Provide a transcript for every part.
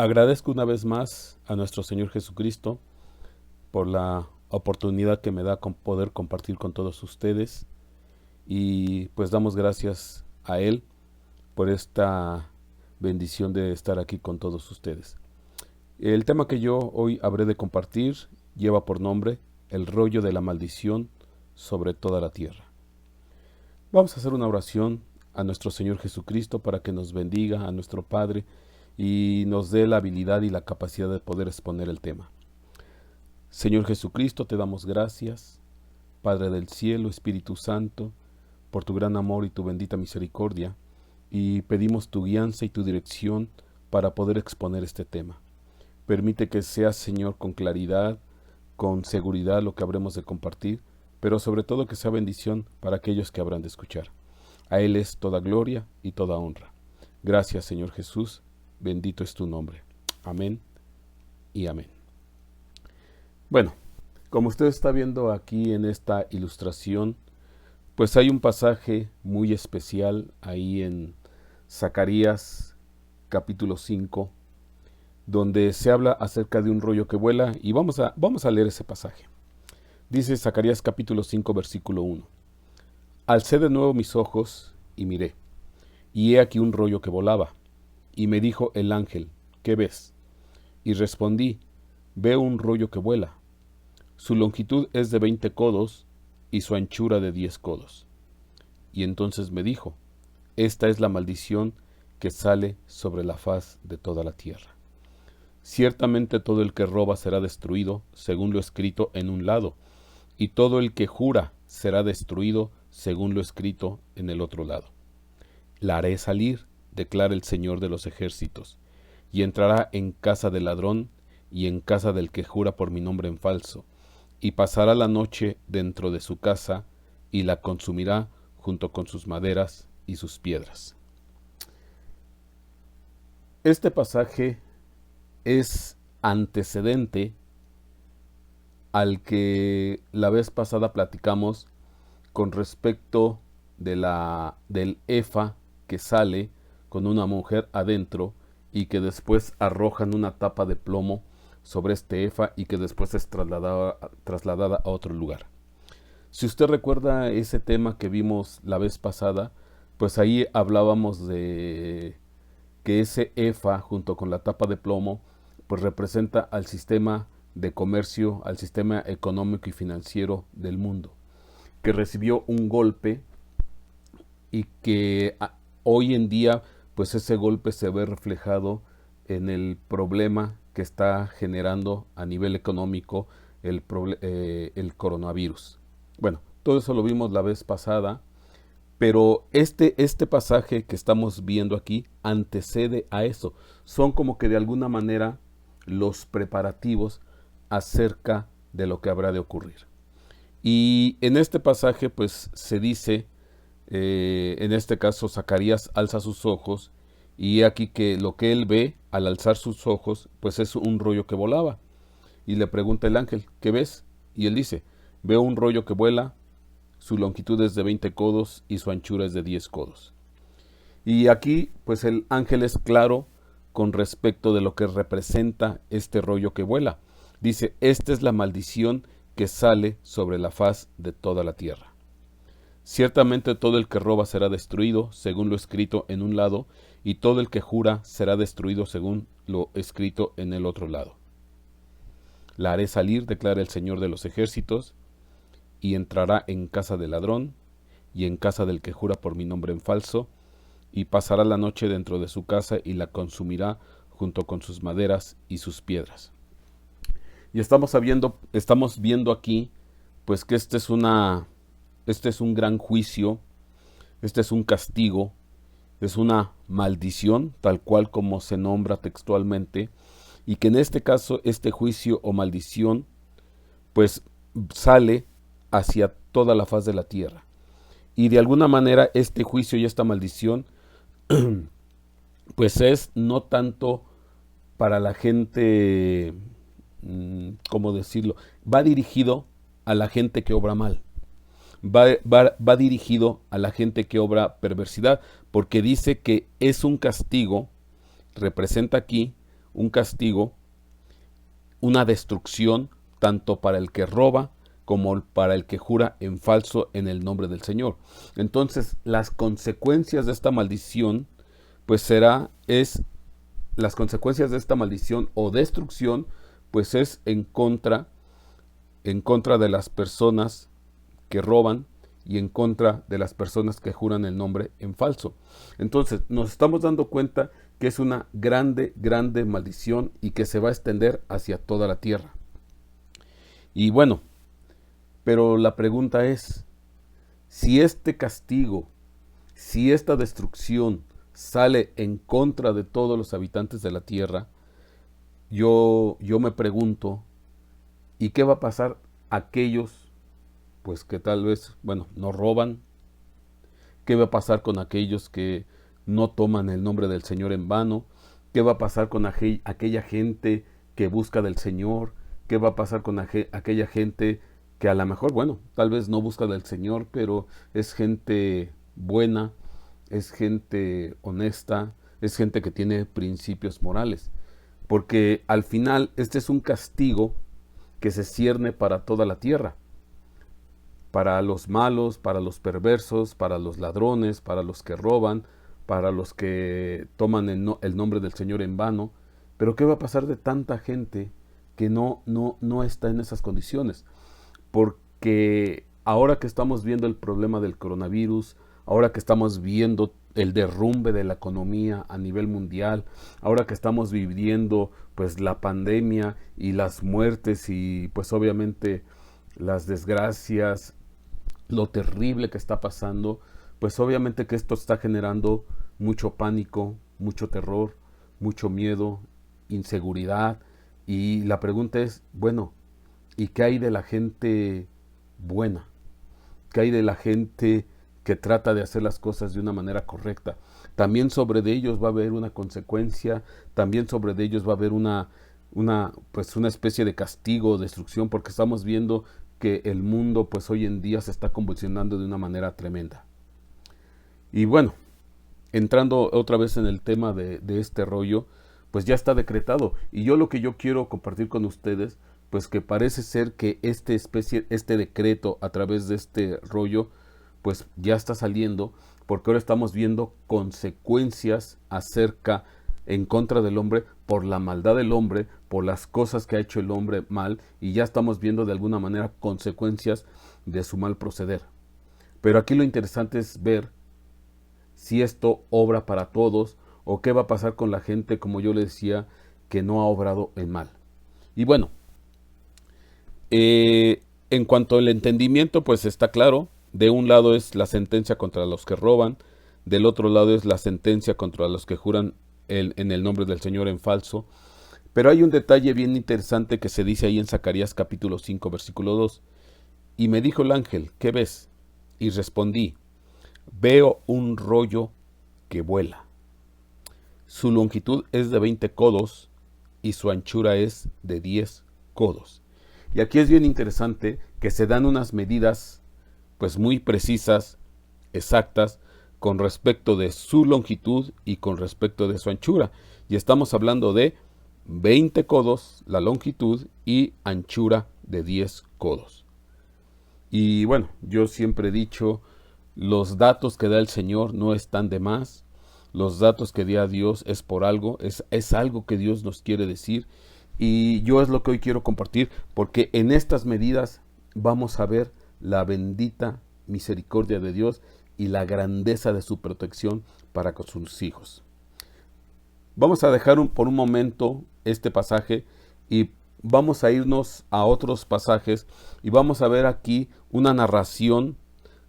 Agradezco una vez más a nuestro Señor Jesucristo por la oportunidad que me da con poder compartir con todos ustedes y pues damos gracias a Él por esta bendición de estar aquí con todos ustedes. El tema que yo hoy habré de compartir lleva por nombre el rollo de la maldición sobre toda la tierra. Vamos a hacer una oración a nuestro Señor Jesucristo para que nos bendiga, a nuestro Padre, y nos dé la habilidad y la capacidad de poder exponer el tema. Señor Jesucristo, te damos gracias, Padre del cielo, Espíritu Santo, por tu gran amor y tu bendita misericordia, y pedimos tu guianza y tu dirección para poder exponer este tema. Permite que sea, Señor, con claridad, con seguridad lo que habremos de compartir, pero sobre todo que sea bendición para aquellos que habrán de escuchar. A Él es toda gloria y toda honra. Gracias, Señor Jesús, bendito es tu nombre. Amén y amén. Bueno, como usted está viendo aquí en esta ilustración, pues hay un pasaje muy especial ahí en Zacarías capítulo 5, donde se habla acerca de un rollo que vuela, y vamos a leer ese pasaje. Dice Zacarías capítulo 5, versículo 1. Alcé de nuevo mis ojos y miré, y he aquí un rollo que volaba. Y me dijo el ángel, ¿qué ves? Y respondí, veo un rollo que vuela. Su longitud es de 20 codos y su anchura de 10 codos. Y entonces me dijo, esta es la maldición que sale sobre la faz de toda la tierra. Ciertamente todo el que roba será destruido, según lo escrito en un lado, y todo el que jura será destruido, según lo escrito en el otro lado. La haré salir, declara el Señor de los ejércitos, y entrará en casa del ladrón y en casa del que jura por mi nombre en falso, y pasará la noche dentro de su casa, y la consumirá junto con sus maderas y sus piedras. Este pasaje es antecedente al que la vez pasada platicamos con respecto del efa que sale con una mujer adentro y que después arrojan una tapa de plomo sobre este efa y que después es trasladada a otro lugar. Si usted recuerda ese tema que vimos la vez pasada, pues ahí hablábamos de que ese efa junto con la tapa de plomo pues representa al sistema de comercio, al sistema económico y financiero del mundo, que recibió un golpe y que hoy en día pues ese golpe se ve reflejado en el problema que está generando a nivel económico el coronavirus. Bueno, todo eso lo vimos la vez pasada, pero este pasaje que estamos viendo aquí antecede a eso. Son como que de alguna manera los preparativos acerca de lo que habrá de ocurrir. Y en este pasaje pues se dice, en este caso Zacarías alza sus ojos y he aquí que lo que él ve al alzar sus ojos pues es un rollo que volaba. Y le pregunta el ángel, ¿qué ves? Y él dice, veo un rollo que vuela, su longitud es de 20 codos y su anchura es de 10 codos. Y aquí pues el ángel es claro con respecto de lo que representa este rollo que vuela. Dice, esta es la maldición que sale sobre la faz de toda la tierra. Ciertamente todo el que roba será destruido, según lo escrito en un lado, y todo el que jura será destruido, según lo escrito en el otro lado. La haré salir, declara el Señor de los ejércitos, y entrará en casa del ladrón, y en casa del que jura por mi nombre en falso, y pasará la noche dentro de su casa, y la consumirá junto con sus maderas y sus piedras. Y estamos viendo aquí, pues que este es un gran juicio, este es un castigo, es una maldición, tal cual como se nombra textualmente, y que en este caso este juicio o maldición, pues sale hacia toda la faz de la tierra. Y de alguna manera este juicio y esta maldición, pues es no tanto para la gente, ¿cómo decirlo? Va dirigido a la gente que obra mal. Va dirigido a la gente que obra perversidad, porque dice que es un castigo, representa aquí un castigo, una destrucción, tanto para el que roba como para el que jura en falso en el nombre del Señor. Entonces, las consecuencias de esta maldición, pues las consecuencias de esta maldición o destrucción, pues es en contra de las personas que roban y en contra de las personas que juran el nombre en falso. Entonces, nos estamos dando cuenta que es una grande, grande maldición y que se va a extender hacia toda la tierra. Y bueno, pero la pregunta es, si este castigo, si esta destrucción sale en contra de todos los habitantes de la tierra, yo me pregunto, ¿y qué va a pasar a aquellos pues que tal vez, bueno, no roban? ¿Qué va a pasar con aquellos que no toman el nombre del Señor en vano? ¿Qué va a pasar con aquella gente que busca del Señor? ¿Qué va a pasar con aquella gente que a lo mejor, bueno, tal vez no busca del Señor, pero es gente buena, es gente honesta, es gente que tiene principios morales? Porque al final este es un castigo que se cierne para toda la tierra, para los malos, para los perversos, para los ladrones, para los que roban, para los que toman el nombre del Señor en vano. Pero ¿qué va a pasar de tanta gente que no está en esas condiciones? Porque ahora que estamos viendo el problema del coronavirus, ahora que estamos viendo el derrumbe de la economía a nivel mundial, ahora que estamos viviendo pues la pandemia y las muertes y pues obviamente las desgracias, lo terrible que está pasando, pues obviamente que esto está generando mucho pánico, mucho terror, mucho miedo, inseguridad. Y la pregunta es, bueno, ¿y qué hay de la gente buena? ¿Qué hay de la gente que trata de hacer las cosas de una manera correcta? También sobre de ellos va a haber una consecuencia, también sobre de ellos va a haber pues una especie de castigo, destrucción, porque estamos viendo que el mundo pues hoy en día se está convulsionando de una manera tremenda. Y bueno, entrando otra vez en el tema de este rollo, pues ya está decretado. Y lo que yo quiero compartir con ustedes, pues que parece ser que este decreto a través de este rollo, pues ya está saliendo, porque ahora estamos viendo consecuencias en contra del hombre, por la maldad del hombre, por las cosas que ha hecho el hombre mal, y ya estamos viendo de alguna manera consecuencias de su mal proceder. Pero aquí lo interesante es ver si esto obra para todos o qué va a pasar con la gente, como yo le decía, que no ha obrado el mal. Y bueno, en cuanto al entendimiento, pues está claro, de un lado es la sentencia contra los que roban, del otro lado es la sentencia contra los que juran en el nombre del Señor en falso. Pero hay un detalle bien interesante que se dice ahí en Zacarías capítulo 5, versículo 2. Y me dijo el ángel, ¿qué ves? Y respondí, veo un rollo que vuela. Su longitud es de 20 codos y su anchura es de 10 codos. Y aquí es bien interesante que se dan unas medidas pues muy precisas, exactas, con respecto de su longitud y con respecto de su anchura. Y estamos hablando de 20 codos la longitud y anchura de 10 codos. Y bueno, yo siempre he dicho, los datos que da el Señor no están de más. Los datos que da Dios es por algo, es algo que Dios nos quiere decir. Y yo es lo que hoy quiero compartir, porque en estas medidas vamos a ver la bendita misericordia de Dios y la grandeza de su protección para con sus hijos. Vamos a dejar por un momento este pasaje y vamos a irnos a otros pasajes y vamos a ver aquí una narración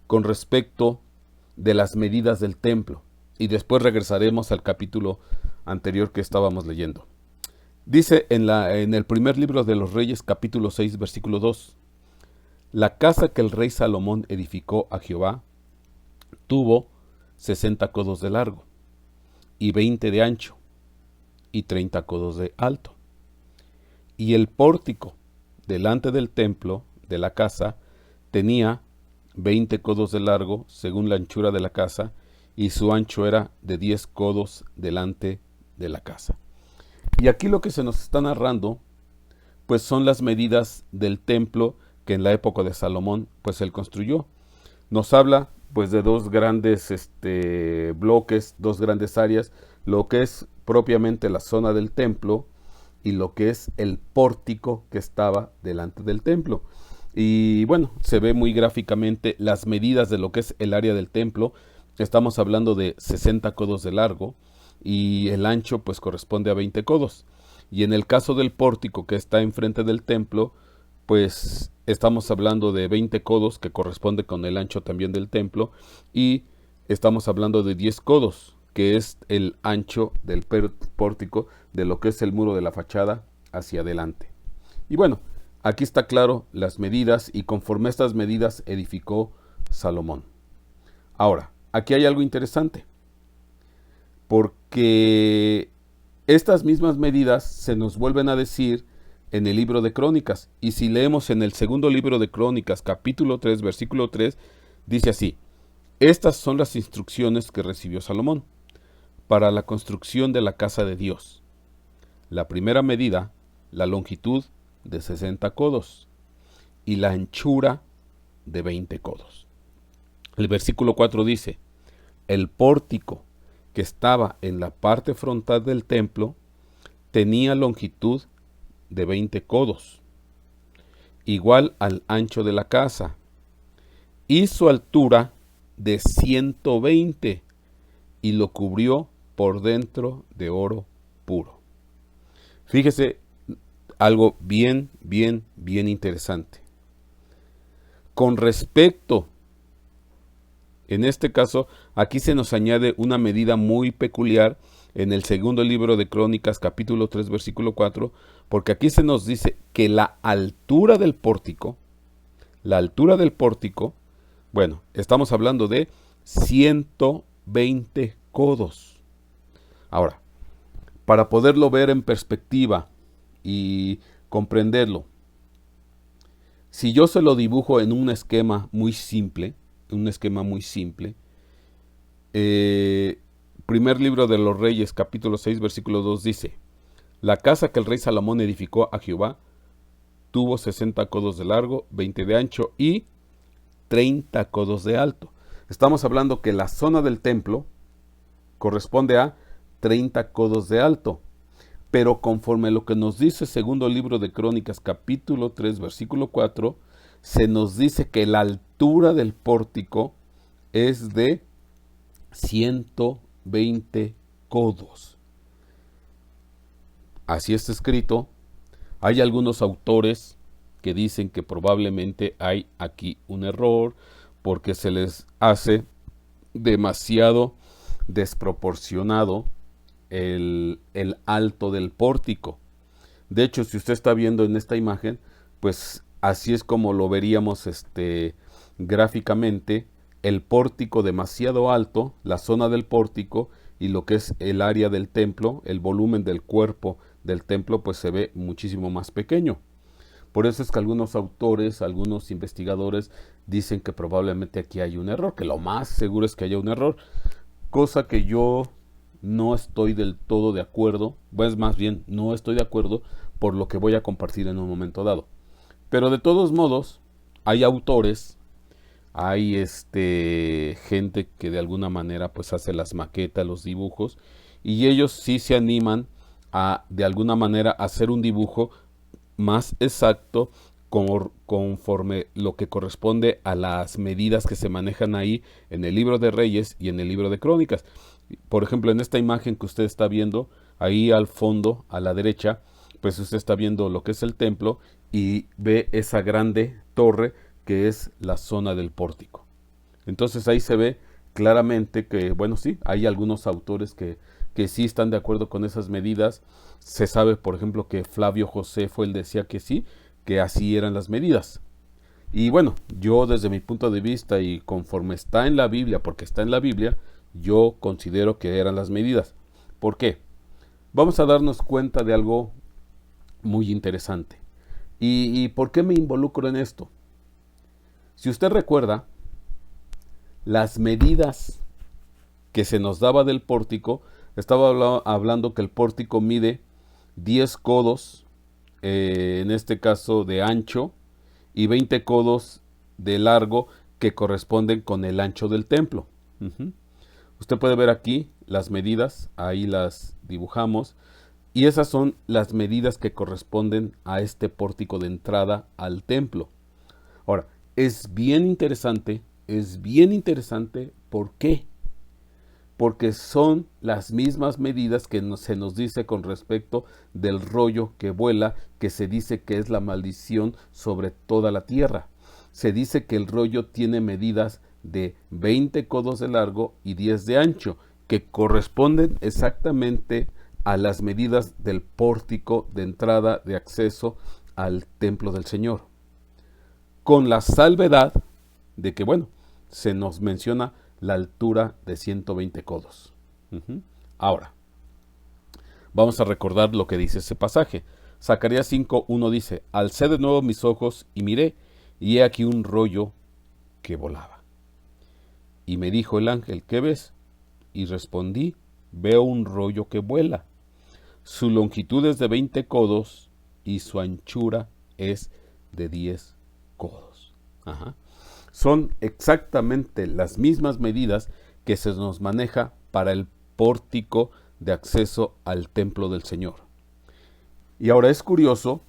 con respecto de las medidas del templo y después regresaremos al capítulo anterior que estábamos leyendo. Dice en el primer libro de los Reyes, capítulo 6, versículo 2, la casa que el rey Salomón edificó a Jehová tuvo 60 codos de largo y 20 de ancho y 30 codos de alto. Y el pórtico delante del templo de la casa tenía 20 codos de largo según la anchura de la casa, y su ancho era de 10 codos delante de la casa. Y aquí lo que se nos está narrando, pues son las medidas del templo que en la época de Salomón, pues él construyó. Nos habla pues de dos grandes bloques, dos grandes áreas, lo que es propiamente la zona del templo y lo que es el pórtico que estaba delante del templo. Y bueno, se ve muy gráficamente las medidas de lo que es el área del templo. Estamos hablando de 60 codos de largo y el ancho pues corresponde a 20 codos. Y en el caso del pórtico que está enfrente del templo, pues estamos hablando de 20 codos, que corresponde con el ancho también del templo, y estamos hablando de 10 codos, que es el ancho del pórtico, de lo que es el muro de la fachada hacia adelante. Y bueno, aquí está claro las medidas, y conforme a estas medidas edificó Salomón. Ahora, aquí hay algo interesante, porque estas mismas medidas se nos vuelven a decir en el libro de Crónicas. Y si leemos en el segundo libro de Crónicas, capítulo 3, versículo 3, dice así: estas son las instrucciones que recibió Salomón para la construcción de la casa de Dios. La primera medida, la longitud de 60 codos y la anchura de 20 codos. El versículo 4 dice: el pórtico que estaba en la parte frontal del templo tenía longitud de 20 codos, igual al ancho de la casa, y su altura de 120, y lo cubrió por dentro de oro puro. Fíjese algo bien interesante. Con respecto, en este caso, aquí se nos añade una medida muy peculiar en el segundo libro de Crónicas, capítulo 3, versículo 4, porque aquí se nos dice que la altura del pórtico, bueno, estamos hablando de 120 codos. Ahora, para poderlo ver en perspectiva y comprenderlo, si yo se lo dibujo en un esquema muy simple, primer libro de los Reyes, capítulo 6, versículo 2 dice: la casa que el rey Salomón edificó a Jehová tuvo 60 codos de largo, 20 de ancho y 30 codos de alto. Estamos hablando que la zona del templo corresponde a 30 codos de alto. Pero conforme lo que nos dice segundo libro de Crónicas, capítulo 3, versículo 4, se nos dice que la altura del pórtico es de 120 codos. Así está escrito. Hay algunos autores que dicen que probablemente hay aquí un error porque se les hace demasiado desproporcionado el alto del pórtico. De hecho, si usted está viendo en esta imagen, pues así es como lo veríamos gráficamente: el pórtico demasiado alto, la zona del pórtico, y lo que es el área del templo, el volumen del cuerpo del templo, pues se ve muchísimo más pequeño. Por eso es que algunos autores, algunos investigadores dicen que probablemente aquí hay un error, que lo más seguro es que haya un error, cosa que yo no estoy del todo de acuerdo, pues más bien no estoy de acuerdo por lo que voy a compartir en un momento dado. Pero de todos modos, hay autores, hay gente que de alguna manera pues hace las maquetas, los dibujos, y ellos sí se animan a de alguna manera hacer un dibujo más exacto conforme lo que corresponde a las medidas que se manejan ahí en el libro de Reyes y en el libro de Crónicas. Por ejemplo, en esta imagen que usted está viendo, ahí al fondo, a la derecha, pues usted está viendo lo que es el templo y ve esa grande torre que es la zona del pórtico. Entonces ahí se ve claramente que, bueno, sí, hay algunos autores que sí están de acuerdo con esas medidas. Se sabe, por ejemplo, que Flavio Josefo, él decía que sí, que así eran las medidas. Y bueno, yo desde mi punto de vista y conforme está en la Biblia, porque está en la Biblia, yo considero que eran las medidas. ¿Por qué? Vamos a darnos cuenta de algo muy interesante. ¿Y por qué me involucro en esto? Si usted recuerda, las medidas que se nos daba del pórtico, estaba hablando que el pórtico mide 10 codos, en este caso de ancho, y 20 codos de largo, que corresponden con el ancho del templo. Usted puede ver aquí las medidas, ahí las dibujamos, y esas son las medidas que corresponden a este pórtico de entrada al templo. Ahora, es bien interesante, ¿por qué? Porque son las mismas medidas que se nos dice con respecto del rollo que vuela, que se dice que es la maldición sobre toda la tierra. Se dice que el rollo tiene medidas de 20 codos de largo y 10 de ancho, que corresponden exactamente a las medidas del pórtico de entrada de acceso al templo del Señor. Con la salvedad de que, bueno, se nos menciona la altura de 120 codos. Ahora, vamos a recordar lo que dice ese pasaje. Zacarías 5:1 dice: alcé de nuevo mis ojos y miré, y he aquí un rollo que volaba. Y me dijo el ángel: ¿qué ves? Y respondí: veo un rollo que vuela. Su longitud es de 20 codos y su anchura es de 10 codos. Son exactamente las mismas medidas que se nos maneja para el pórtico de acceso al templo del Señor. Y ahora es curioso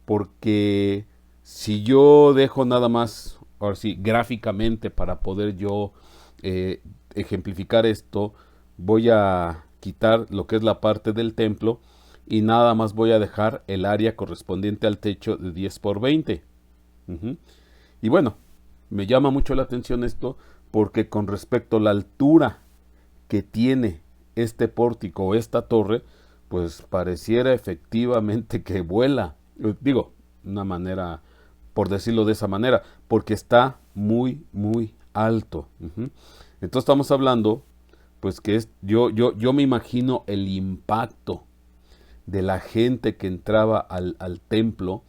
porque si yo dejo nada más, ahora sí, gráficamente para poder yo ejemplificar esto, voy a quitar lo que es la parte del templo y nada más voy a dejar el área correspondiente al techo de 10 por 20. Y bueno, me llama mucho la atención esto porque con respecto a la altura que tiene este pórtico o esta torre, pues pareciera efectivamente que vuela. Digo, una manera, por decirlo de esa manera, porque está muy, muy alto. Entonces estamos hablando, pues que yo me imagino el impacto de la gente que entraba al templo,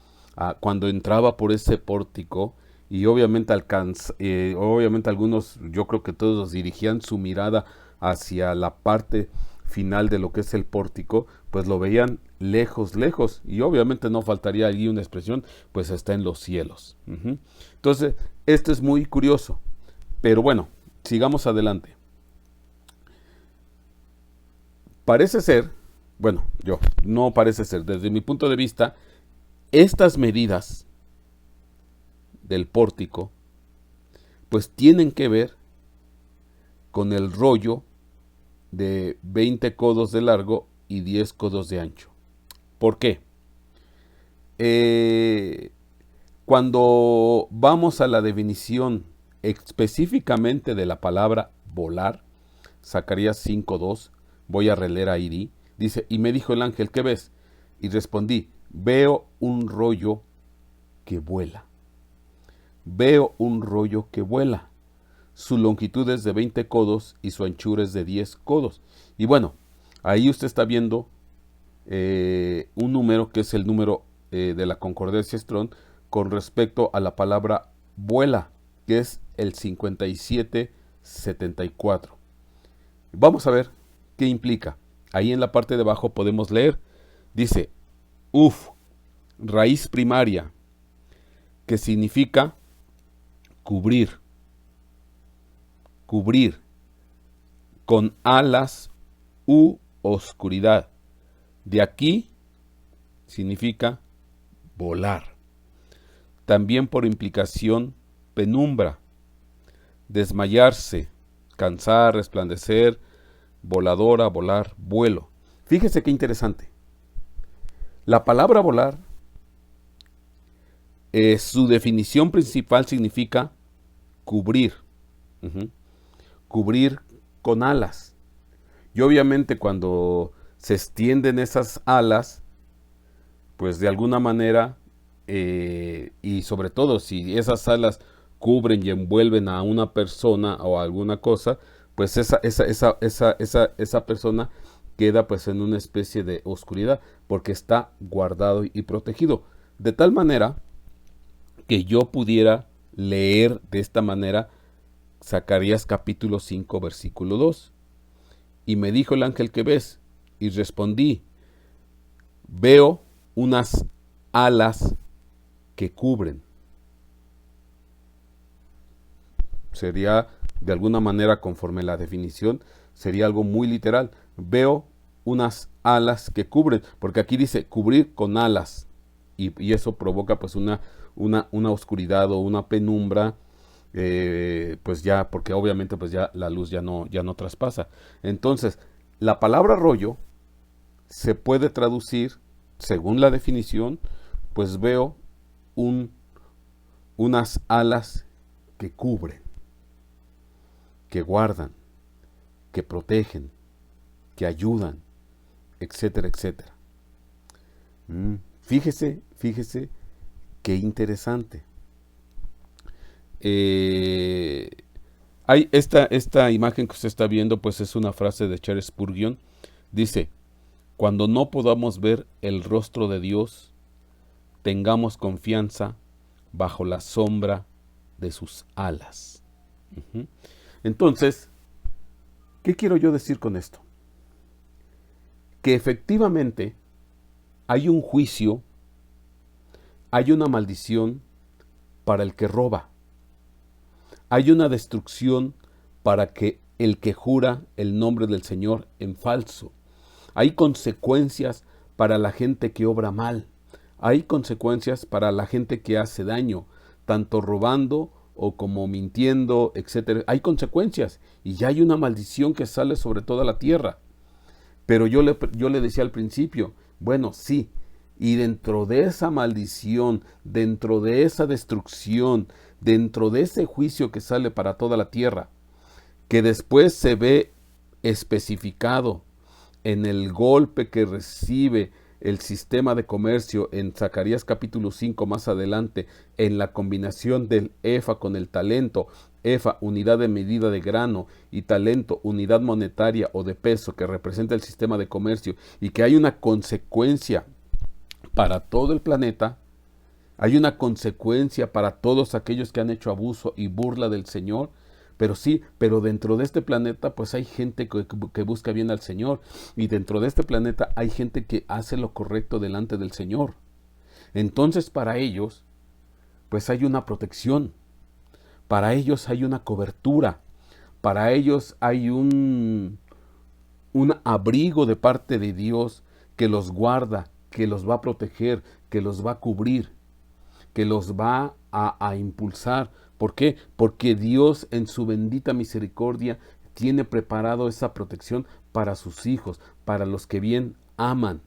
cuando entraba por ese pórtico, y obviamente obviamente algunos, yo creo que todos dirigían su mirada hacia la parte final de lo que es el pórtico, pues lo veían lejos, lejos, y obviamente no faltaría allí una expresión, pues está en los cielos. Entonces, esto es muy curioso, pero bueno, sigamos adelante. Parece ser, bueno, no parece ser, desde mi punto de vista, estas medidas del pórtico, pues tienen que ver con el rollo de 20 codos de largo y 10 codos de ancho. ¿Por qué? Cuando vamos a la definición específicamente de la palabra volar, Zacarías 5:2, voy a releer ahí, dice: y me dijo el ángel: ¿qué ves? Y respondí: veo un rollo que vuela. Veo un rollo que vuela. Su longitud es de 20 codos y su anchura es de 10 codos. Y bueno, ahí usted está viendo un número que es el número de la concordancia Strong con respecto a la palabra vuela, que es el 5774. Vamos a ver qué implica. Ahí en la parte de abajo podemos leer, dice, raíz primaria, que significa cubrir, con alas u oscuridad. De aquí significa volar. También por implicación penumbra, desmayarse, cansar, resplandecer, voladora, volar, vuelo. Fíjese qué interesante. La palabra volar, su definición principal significa cubrir. Cubrir con alas. Y obviamente cuando se extienden esas alas, pues de alguna manera, y sobre todo si esas alas cubren y envuelven a una persona o a alguna cosa, pues esa persona queda pues en una especie de oscuridad, porque está guardado y protegido. De tal manera que yo pudiera leer de esta manera Zacarías capítulo 5 versículo 2. Y me dijo el ángel: ¿qué ves? Y respondí: Veo unas alas que cubren. Sería, de alguna manera, conforme la definición, sería algo muy literal. Veo unas alas que cubren, porque aquí dice cubrir con alas, y eso provoca pues una oscuridad o una penumbra, pues ya, porque obviamente pues ya la luz ya no traspasa. Entonces, la palabra rollo se puede traducir, según la definición, pues veo unas alas que cubren, que guardan, que protegen, que ayudan, etcétera, etcétera. Fíjese qué interesante. Hay esta imagen que usted está viendo, pues es una frase de Charles Spurgeon. Dice: cuando no podamos ver el rostro de Dios, tengamos confianza bajo la sombra de sus alas. Entonces, ¿qué quiero yo decir con esto? Que efectivamente hay un juicio, hay una maldición para el que roba, hay una destrucción para el que jura el nombre del Señor en falso, hay consecuencias para la gente que obra mal, hay consecuencias para la gente que hace daño, tanto robando o como mintiendo, etcétera. Hay consecuencias y ya hay una maldición que sale sobre toda la tierra. Pero yo le decía al principio, bueno, sí, y dentro de esa maldición, dentro de esa destrucción, dentro de ese juicio que sale para toda la tierra, que después se ve especificado en el golpe que recibe el sistema de comercio en Zacarías capítulo 5 más adelante, en la combinación del efa con el talento, efa, unidad de medida de grano, y talento, unidad monetaria o de peso que representa el sistema de comercio, y que hay una consecuencia para todo el planeta, hay una consecuencia para todos aquellos que han hecho abuso y burla del Señor. Pero sí, pero dentro de este planeta pues hay gente que busca bien al Señor, y dentro de este planeta hay gente que hace lo correcto delante del Señor. Entonces para ellos pues hay una protección, para ellos hay una cobertura, para ellos hay un abrigo de parte de Dios que los guarda, que los va a proteger, que los va a cubrir, que los va a impulsar. ¿Por qué? Porque Dios en su bendita misericordia tiene preparado esa protección para sus hijos, para los que bien aman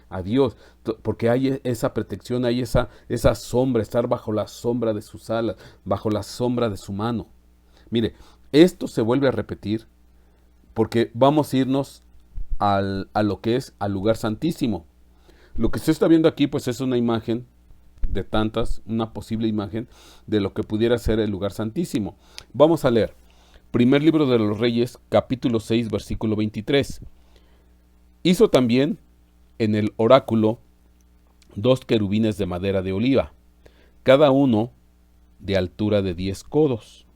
a Dios, porque hay esa protección, hay esa sombra, estar bajo la sombra de sus alas, bajo la sombra de su mano. Mire, esto se vuelve a repetir porque vamos a irnos a lo que es al lugar santísimo. Lo que usted está viendo aquí pues es una imagen de tantas, una posible imagen de lo que pudiera ser el lugar santísimo. Vamos a leer Primer Libro de los Reyes, capítulo 6, versículo 23. Hizo también en el oráculo 2 querubines de madera de oliva, cada uno de altura de 10 codos.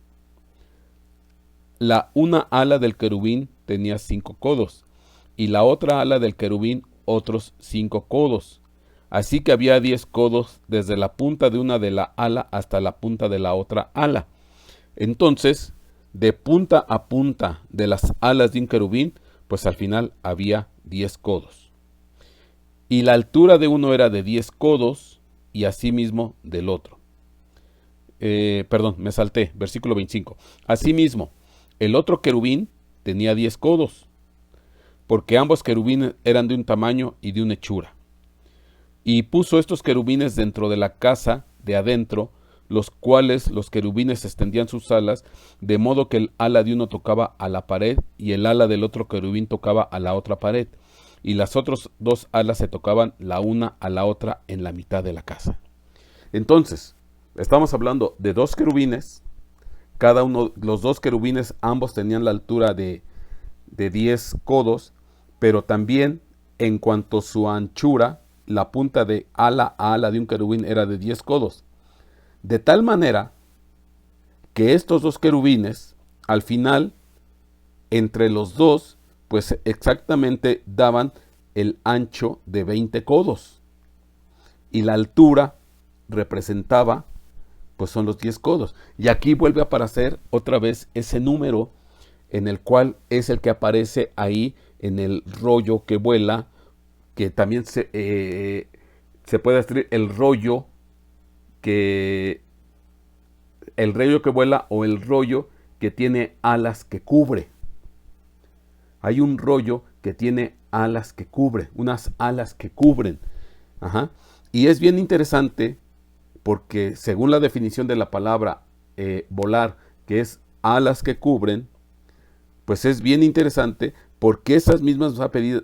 La una ala del querubín tenía 5 codos, y la otra ala del querubín otros 5 codos. Así que había 10 codos desde la punta de una de la ala hasta la punta de la otra ala. Entonces, de punta a punta de las alas de un querubín, pues al final había 10 codos. Y la altura de uno era de 10 codos, y asimismo del otro. Me salté, versículo 25. Asimismo, el otro querubín tenía 10 codos, porque ambos querubines eran de un tamaño y de una hechura. Y puso estos querubines dentro de la casa de adentro, los cuales los querubines extendían sus alas, de modo que el ala de uno tocaba a la pared, y el ala del otro querubín tocaba a la otra pared, y las otras 2 alas se tocaban la una a la otra en la mitad de la casa. Entonces, estamos hablando de 2 querubines, cada uno, los 2 querubines, ambos tenían la altura de 10 codos, pero también en cuanto a su anchura, la punta de ala a ala de un querubín era de 10 codos. De tal manera que estos 2 querubines, al final, entre los dos, pues exactamente daban el ancho de 20 codos. Y la altura representaba, pues son los 10 codos. Y aquí vuelve a aparecer otra vez ese número, en el cual es el que aparece ahí en el rollo que vuela, que también se puede escribir el rollo que vuela o el rollo que tiene alas que cubre. Hay un rollo que tiene alas que cubre, unas alas que cubren. Ajá. Y es bien interesante porque según la definición de la palabra volar, que es alas que cubren, pues es bien interesante porque esas mismas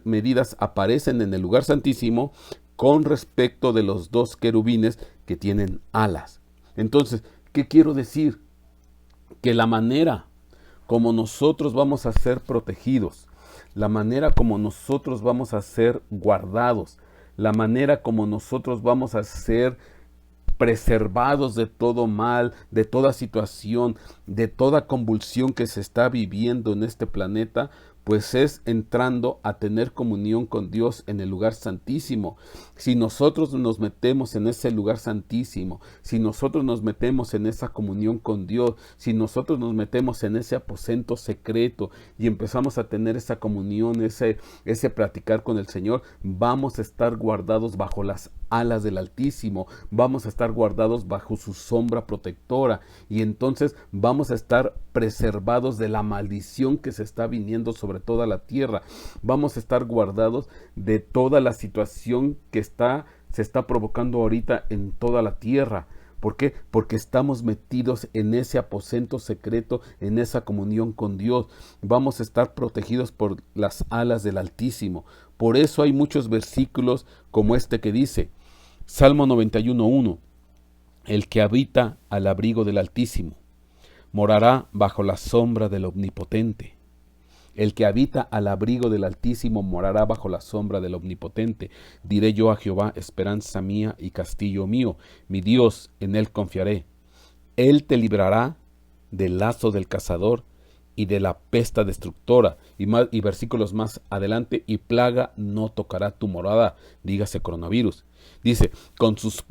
medidas aparecen en el lugar santísimo con respecto de los dos querubines que tienen alas. Entonces, ¿qué quiero decir? Que la manera como nosotros vamos a ser protegidos, la manera como nosotros vamos a ser guardados, la manera como nosotros vamos a ser preservados de todo mal, de toda situación, de toda convulsión que se está viviendo en este planeta, pues es entrando a tener comunión con Dios en el lugar santísimo. Si nosotros nos metemos en ese lugar santísimo, si nosotros nos metemos en esa comunión con Dios, si nosotros nos metemos en ese aposento secreto y empezamos a tener esa comunión, ese platicar con el Señor, vamos a estar guardados bajo las alas del Altísimo, vamos a estar guardados bajo su sombra protectora y entonces vamos a estar preservados de la maldición que se está viniendo sobre toda la tierra. Vamos a estar guardados de toda la situación que se está provocando ahorita en toda la tierra. ¿Por qué? Porque estamos metidos en ese aposento secreto, en esa comunión con Dios. Vamos a estar protegidos por las alas del Altísimo. Por eso hay muchos versículos como este que dice, Salmo 91:1, el que habita al abrigo del Altísimo morará bajo la sombra del Omnipotente. El que habita al abrigo del Altísimo morará bajo la sombra del Omnipotente. Diré yo a Jehová, esperanza mía y castillo mío, mi Dios, en él confiaré. Él te librará del lazo del cazador y de la pesta destructora. Y versículos más adelante, y plaga no tocará tu morada, dígase coronavirus. Dice, con sus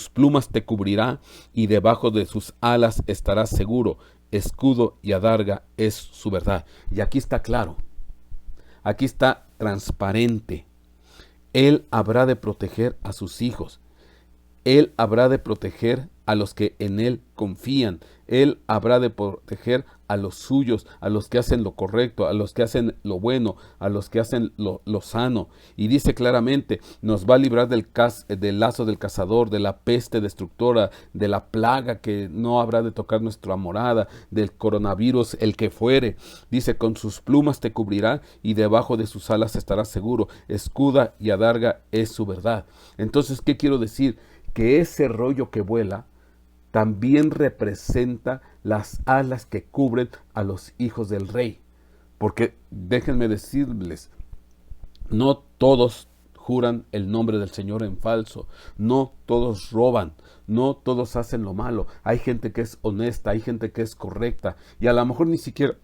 plumas te cubrirá y debajo de sus alas estarás seguro. Escudo y adarga es su verdad. Y aquí está claro, aquí está transparente. Él habrá de proteger a sus hijos. Él habrá de proteger a los que en Él confían. Él habrá de proteger a los suyos, a los que hacen lo correcto, a los que hacen lo bueno, a los que hacen lo sano. Y dice claramente, nos va a librar del lazo del cazador, de la peste destructora, de la plaga que no habrá de tocar nuestra morada, del coronavirus, el que fuere. Dice, con sus plumas te cubrirá y debajo de sus alas estarás seguro. Escuda y adarga es su verdad. Entonces, ¿qué quiero decir? Que ese rollo que vuela también representa las alas que cubren a los hijos del rey. Porque déjenme decirles, no todos juran el nombre del Señor en falso, no todos roban, no todos hacen lo malo. Hay gente que es honesta, hay gente que es correcta y a lo mejor ni siquiera,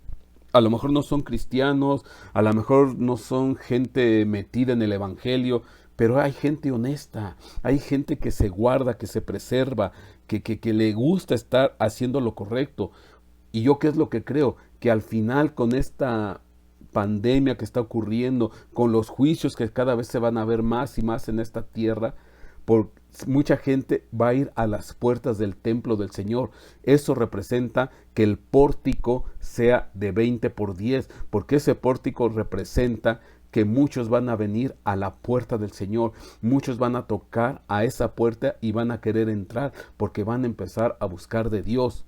a lo mejor no son cristianos, a lo mejor no son gente metida en el evangelio, pero hay gente honesta, hay gente que se guarda, que se preserva, que le gusta estar haciendo lo correcto. ¿Y yo qué es lo que creo? Que al final con esta pandemia que está ocurriendo, con los juicios que cada vez se van a ver más y más en esta tierra, mucha gente va a ir a las puertas del templo del Señor. Eso representa que el pórtico sea de 20 por 10, porque ese pórtico representa que muchos van a venir a la puerta del Señor, muchos van a tocar a esa puerta y van a querer entrar, porque van a empezar a buscar de Dios,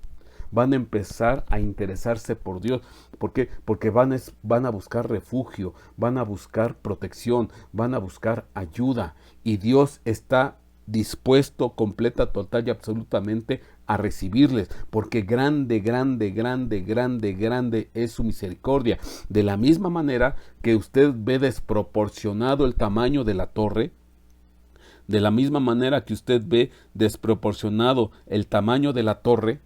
van a empezar a interesarse por Dios. ¿Por qué? Porque van a buscar refugio, van a buscar protección, van a buscar ayuda, y Dios está dispuesto, completa, total y absolutamente a recibirles, porque grande, grande, grande, grande, grande es su misericordia. De la misma manera que usted ve desproporcionado el tamaño de la torre, de la misma manera que usted ve desproporcionado el tamaño de la torre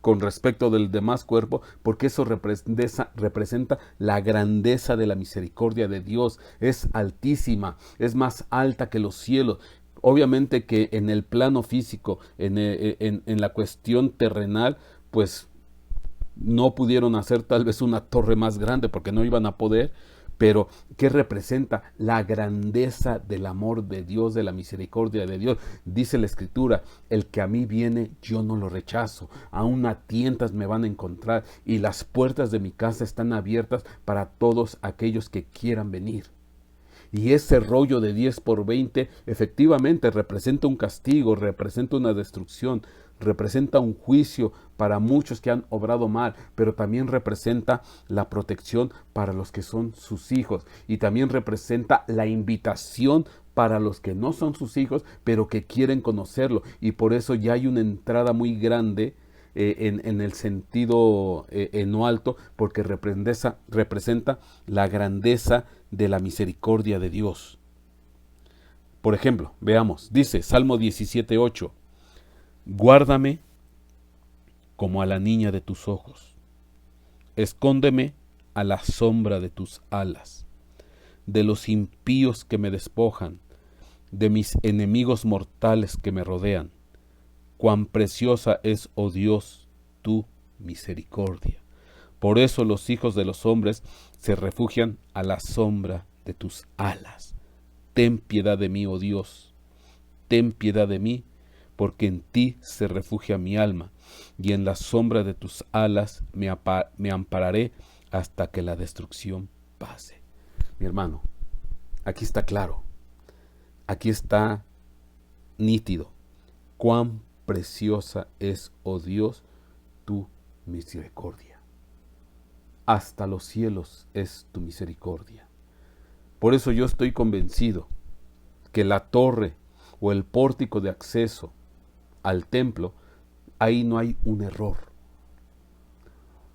con respecto del demás cuerpo, porque eso representa la grandeza de la misericordia de Dios. Es altísima, es más alta que los cielos. Obviamente que en el plano físico, en la cuestión terrenal, pues no pudieron hacer tal vez una torre más grande porque no iban a poder, pero ¿qué representa? La grandeza del amor de Dios, de la misericordia de Dios. Dice la Escritura, el que a mí viene, yo no lo rechazo. Aún a tientas me van a encontrar y las puertas de mi casa están abiertas para todos aquellos que quieran venir. Y ese rollo de 10 por 20 efectivamente representa un castigo, representa una destrucción, representa un juicio para muchos que han obrado mal, pero también representa la protección para los que son sus hijos y también representa la invitación para los que no son sus hijos, pero que quieren conocerlo. Y por eso ya hay una entrada muy grande en el sentido en lo alto, porque representa la grandeza de la misericordia de Dios. Por ejemplo, veamos, dice Salmo 17:8, guárdame como a la niña de tus ojos, escóndeme a la sombra de tus alas, de los impíos que me despojan, de mis enemigos mortales que me rodean. Cuán preciosa es, oh Dios, tu misericordia. Por eso los hijos de los hombres se refugian a la sombra de tus alas. Ten piedad de mí, oh Dios, ten piedad de mí, porque en ti se refugia mi alma, y en la sombra de tus alas me ampararé hasta que la destrucción pase. Mi hermano, aquí está claro, aquí está nítido, cuán preciosa es, oh Dios, tu misericordia. Hasta los cielos es tu misericordia. Por eso yo estoy convencido que la torre o el pórtico de acceso al templo, ahí no hay un error,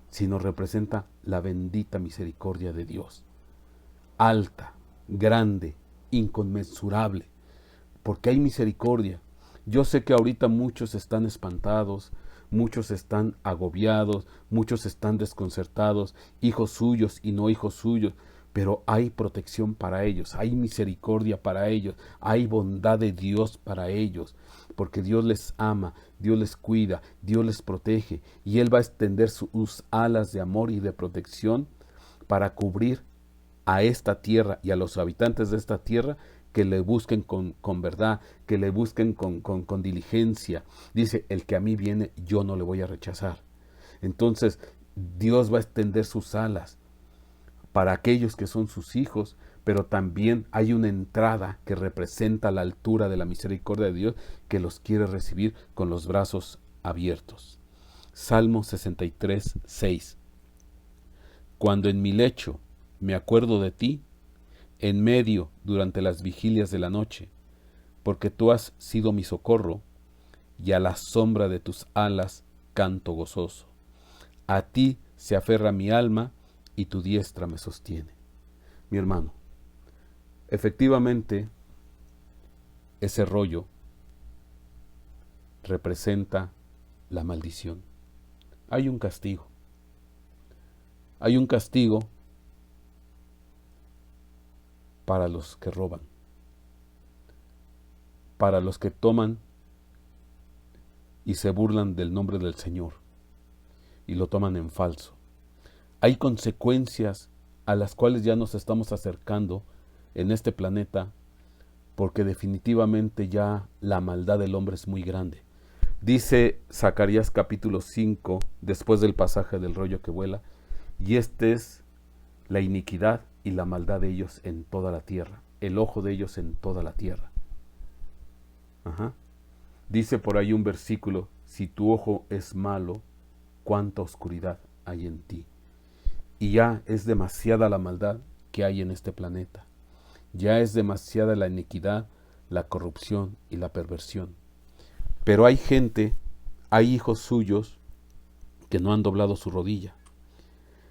sino representa la bendita misericordia de Dios. Alta, grande, inconmensurable, porque hay misericordia. Yo sé que ahorita muchos están espantados, muchos están agobiados, muchos están desconcertados, hijos suyos y no hijos suyos, pero hay protección para ellos, hay misericordia para ellos, hay bondad de Dios para ellos, porque Dios les ama, Dios les cuida, Dios les protege, y Él va a extender sus alas de amor y de protección para cubrir a esta tierra y a los habitantes de esta tierra que le busquen con verdad, que le busquen con diligencia. Dice, el que a mí viene, yo no le voy a rechazar. Entonces, Dios va a extender sus alas para aquellos que son sus hijos, pero también hay una entrada que representa la altura de la misericordia de Dios, que los quiere recibir con los brazos abiertos. Salmo 63:6. Cuando en mi lecho me acuerdo de ti, en medio durante las vigilias de la noche, porque tú has sido mi socorro, y a la sombra de tus alas canto gozoso. A ti se aferra mi alma, y tu diestra me sostiene. Mi hermano, efectivamente, ese rollo representa la maldición. Hay un castigo. Hay un castigo para los que roban, para los que toman y se burlan del nombre del Señor y lo toman en falso. Hay consecuencias a las cuales ya nos estamos acercando en este planeta, porque definitivamente ya la maldad del hombre es muy grande. Dice Zacarías capítulo 5, después del pasaje del rollo que vuela, y es la iniquidad y la maldad de ellos en toda la tierra, el ojo de ellos en toda la tierra. Dice por ahí un versículo, si tu ojo es malo, cuánta oscuridad hay en ti. Y ya es demasiada la maldad que hay en este planeta. Ya es demasiada la iniquidad, la corrupción y la perversión. Pero hay gente, hay hijos suyos que no han doblado su rodilla,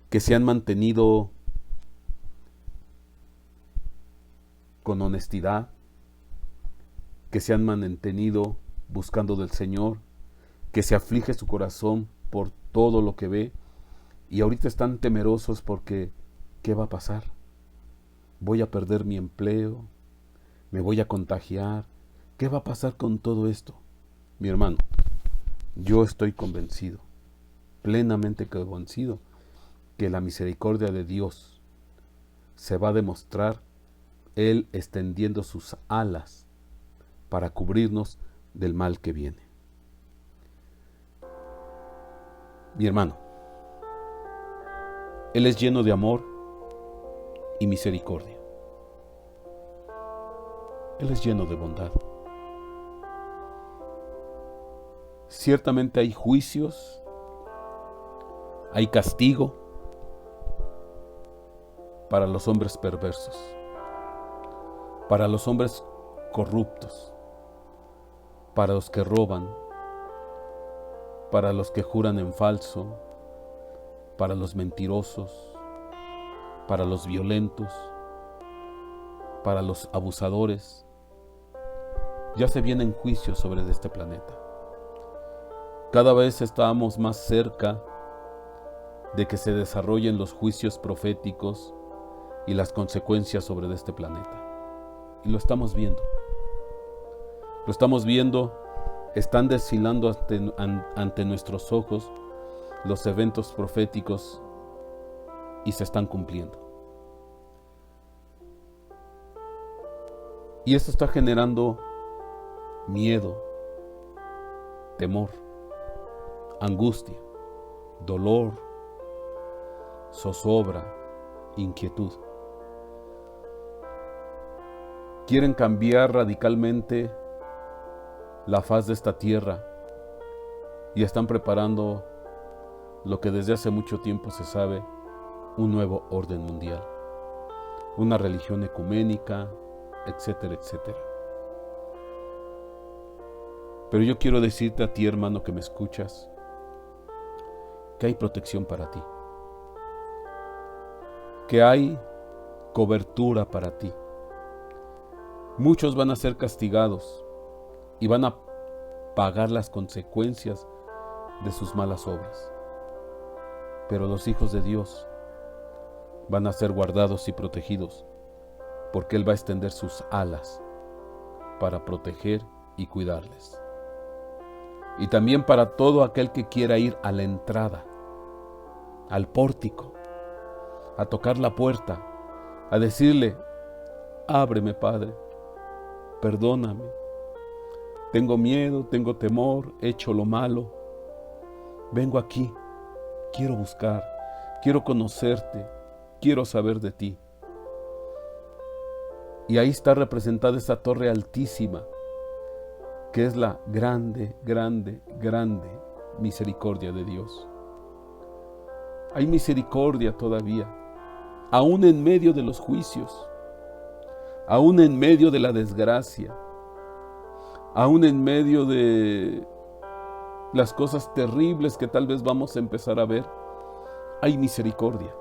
que se han mantenido con honestidad, que se han mantenido buscando del Señor, que se aflige su corazón por todo lo que ve y ahorita están temerosos porque ¿qué va a pasar? ¿Voy a perder mi empleo? ¿Me voy a contagiar? ¿Qué va a pasar con todo esto? Mi hermano, yo estoy convencido, plenamente convencido, que la misericordia de Dios se va a demostrar Él extendiendo sus alas para cubrirnos del mal que viene. Mi hermano, Él es lleno de amor y misericordia. Él es lleno de bondad. Ciertamente hay juicios, hay castigo para los hombres perversos, para los hombres corruptos, para los que roban, para los que juran en falso, para los mentirosos, para los violentos, para los abusadores. Ya se vienen juicios sobre este planeta. Cada vez estamos más cerca de que se desarrollen los juicios proféticos y las consecuencias sobre este planeta. Y lo estamos viendo. Lo estamos viendo, están desfilando ante nuestros ojos los eventos proféticos y se están cumpliendo. Y esto está generando miedo, temor, angustia, dolor, zozobra, inquietud. Quieren cambiar radicalmente la faz de esta tierra y están preparando lo que desde hace mucho tiempo se sabe, un nuevo orden mundial, una religión ecuménica, etcétera, etcétera. Pero yo quiero decirte a ti, hermano, que me escuchas, que hay protección para ti, que hay cobertura para ti. Muchos van a ser castigados y van a pagar las consecuencias de sus malas obras. Pero los hijos de Dios van a ser guardados y protegidos, porque Él va a extender sus alas para proteger y cuidarles. Y también para todo aquel que quiera ir a la entrada, al pórtico, a tocar la puerta, a decirle: ábreme, Padre, perdóname, tengo miedo, tengo temor, he hecho lo malo, vengo aquí, quiero buscar, quiero conocerte, quiero saber de ti. Y ahí está representada esa torre altísima, que es la grande, grande, grande misericordia de Dios. Hay misericordia todavía, aún en medio de los juicios, aún en medio de la desgracia, aún en medio de las cosas terribles que tal vez vamos a empezar a ver. Hay misericordia,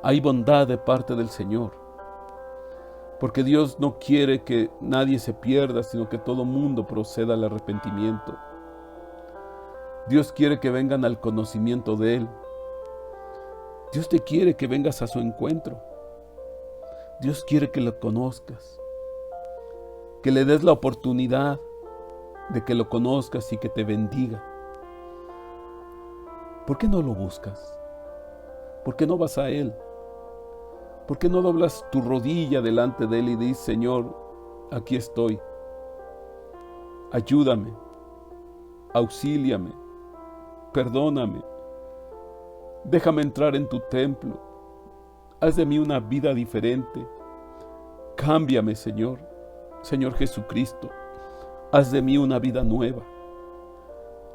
hay bondad de parte del Señor, porque Dios no quiere que nadie se pierda, sino que todo mundo proceda al arrepentimiento. Dios quiere que vengan al conocimiento de Él. Dios te quiere que vengas a su encuentro. Dios quiere que lo conozcas, que le des la oportunidad de que lo conozcas y que te bendiga. ¿Por qué no lo buscas? ¿Por qué no vas a Él? ¿Por qué no doblas tu rodilla delante de Él y dices: Señor, aquí estoy, ayúdame, auxíliame, perdóname, déjame entrar en tu templo, haz de mí una vida diferente, cámbiame, Señor, Señor Jesucristo, haz de mí una vida nueva,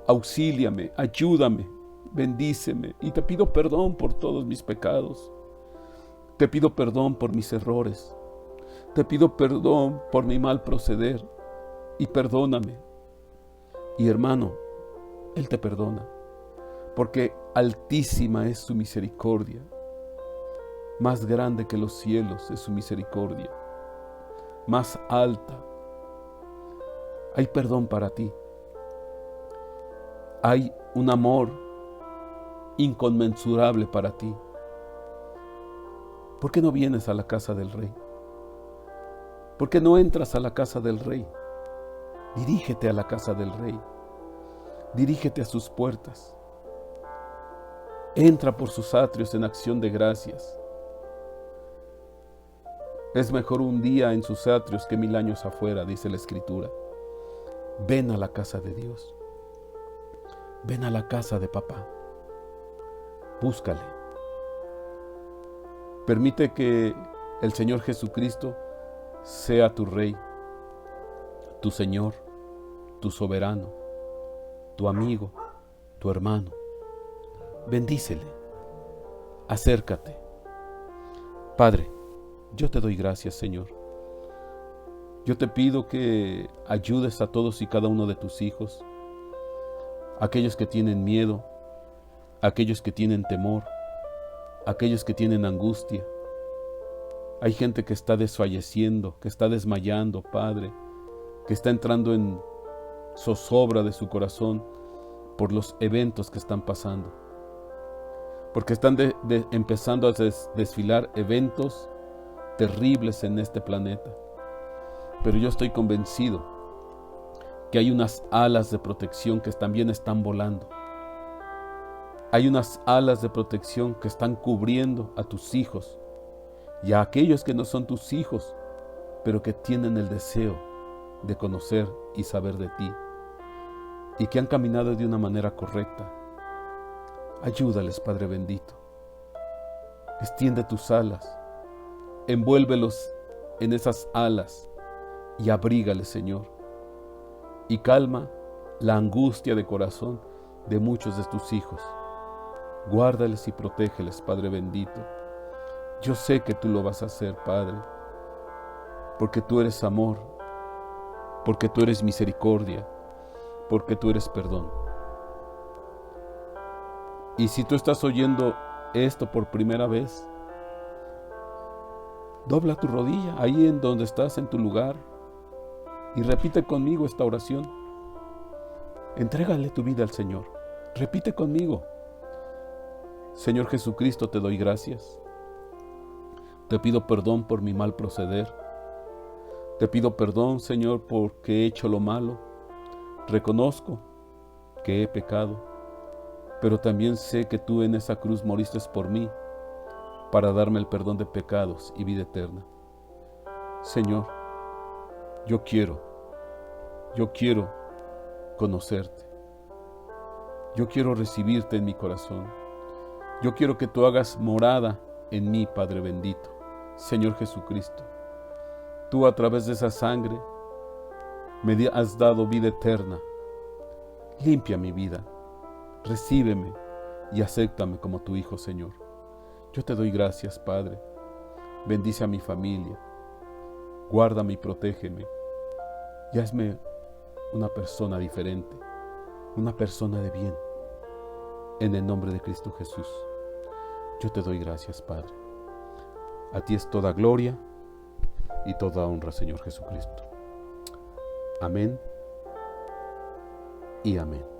auxíliame, ayúdame, bendíceme, y te pido perdón por todos mis pecados. Te pido perdón por mis errores. Te pido perdón por mi mal proceder. Y perdóname. Y hermano, Él te perdona. Porque altísima es su misericordia. Más grande que los cielos es su misericordia. Más alta. Hay perdón para ti. Hay un amor inconmensurable para ti. ¿Por qué no vienes a la casa del Rey? ¿Por qué no entras a la casa del Rey? Dirígete a la casa del Rey. Dirígete a sus puertas. Entra por sus atrios en acción de gracias. Es mejor un día en sus atrios que 1000 años afuera, dice la Escritura. Ven a la casa de Dios. Ven a la casa de papá. Búscale. Permite que el Señor Jesucristo sea tu Rey, tu Señor, tu soberano, tu amigo, tu hermano. Bendícele. Acércate. Padre, yo te doy gracias, Señor. Yo te pido que ayudes a todos y cada uno de tus hijos, aquellos que tienen miedo, aquellos que tienen temor, aquellos que tienen angustia. Hay gente que está desfalleciendo, que está desmayando, Padre, que está entrando en zozobra de su corazón por los eventos que están pasando. Porque están empezando a desfilar eventos terribles en este planeta. Pero yo estoy convencido que hay unas alas de protección que también están volando. Hay unas alas de protección que están cubriendo a tus hijos y a aquellos que no son tus hijos, pero que tienen el deseo de conocer y saber de ti y que han caminado de una manera correcta. Ayúdales, Padre bendito. Extiende tus alas, envuélvelos en esas alas y abrígales, Señor, y calma la angustia de corazón de muchos de tus hijos. Guárdales y protégeles, Padre bendito. Yo sé que tú lo vas a hacer, Padre, porque tú eres amor, porque tú eres misericordia, porque tú eres perdón. Y si tú estás oyendo esto por primera vez, dobla tu rodilla ahí en donde estás, en tu lugar, y repite conmigo esta oración. Entrégale tu vida al Señor. Repite conmigo. Señor Jesucristo, te doy gracias. Te pido perdón por mi mal proceder. Te pido perdón, Señor, porque he hecho lo malo. Reconozco que he pecado, pero también sé que tú en esa cruz moriste por mí para darme el perdón de pecados y vida eterna. Señor, yo quiero conocerte. Yo quiero recibirte en mi corazón. Yo quiero que tú hagas morada en mí, Padre bendito. Señor Jesucristo, tú a través de esa sangre me has dado vida eterna. Limpia mi vida, recíbeme y acéptame como tu Hijo, Señor. Yo te doy gracias, Padre. Bendice a mi familia, guárdame y protégeme y hazme una persona diferente, una persona de bien. En el nombre de Cristo Jesús, yo te doy gracias, Padre. A ti es toda gloria y toda honra, Señor Jesucristo. Amén y amén.